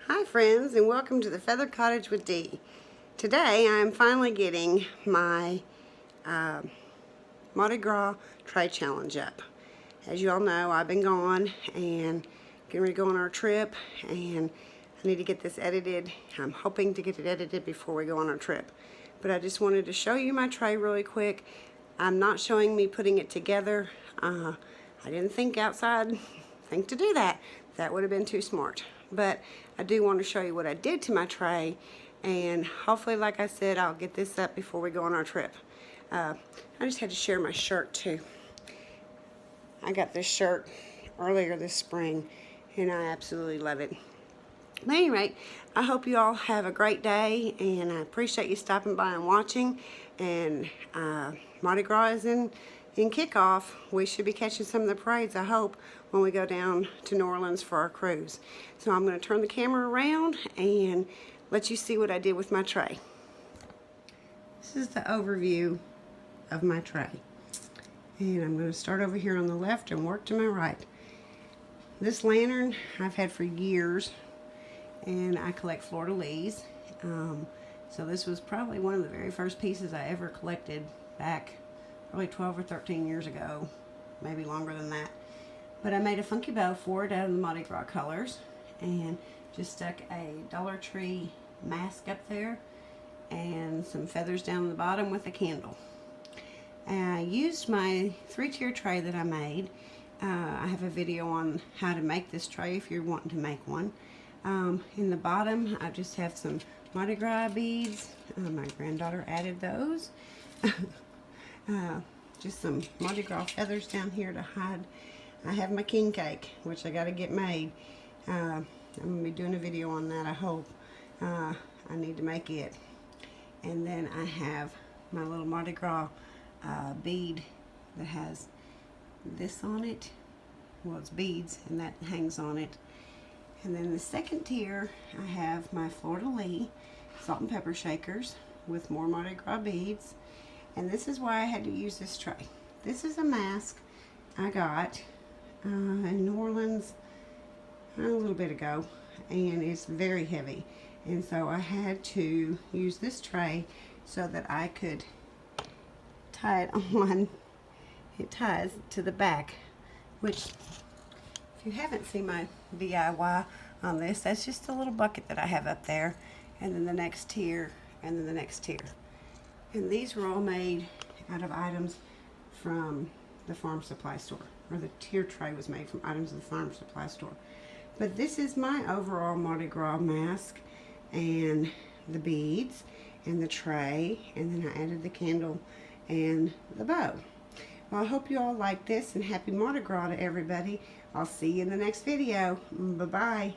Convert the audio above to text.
Hi friends, and welcome to the Feathered Cottage with Dee. Today I'm finally getting my Mardi Gras Tray challenge up. As you all know, I've been gone and getting ready to go on our trip, and I need to get this edited. I'm hoping to get it edited before we go on our trip. But I just wanted to show you my tray really quick. I'm not showing me putting it together. I didn't think to do that. That would have been too smart. But I do want to show you what I did to my tray, and hopefully, like I said, I'll get this up before we go on our trip. I just had to share my shirt too. I got this shirt earlier this spring and I absolutely love it. But at any rate, I hope you all have a great day, and I appreciate you stopping by and watching. And Mardi Gras is in kickoff. We should be catching some of the parades, I hope, when we go down to New Orleans for our cruise. So I'm going to turn the camera around and let you see what I did with my tray. This is the overview of my tray. And I'm going to start over here on the left and work to my right. This lantern I've had for years, and I collect fleur-de-lis. So this was probably one of the very first pieces I ever collected back probably 12 or 13 years ago, maybe longer than that. But I made a funky bow for it out of the Mardi Gras colors, and just stuck a Dollar Tree mask up there and some feathers down the bottom with a candle. And I used my 3-tier tray that I made. I have a video on how to make this tray if you're wanting to make one. In the bottom, I just have some Mardi Gras beads. My granddaughter added those. Just some Mardi Gras feathers down here to hide. I have my king cake, which I got to get made. I'm going to be doing a video on that, I hope. I need to make it. And then I have my little Mardi Gras bead that has this on it. Well, it's beads, and that hangs on it. And then the second tier, I have my fleur-de-lis salt and pepper shakers with more Mardi Gras beads. And this is why I had to use this tray. This is a mask I got in New Orleans a little bit ago, and it's very heavy. And so I had to use this tray so that I could tie it on. It ties to the back, which, if you haven't seen my DIY on this, that's just a little bucket that I have up there, and then the next tier, and then the next tier. And these were all made out of items from the farm supply store, or the tier tray was made from items of the farm supply store. But this is my overall Mardi Gras mask, and the beads, and the tray, and then I added the candle and the bow. Well, I hope you all like this, and happy Mardi Gras to everybody. I'll see you in the next video. Bye-bye.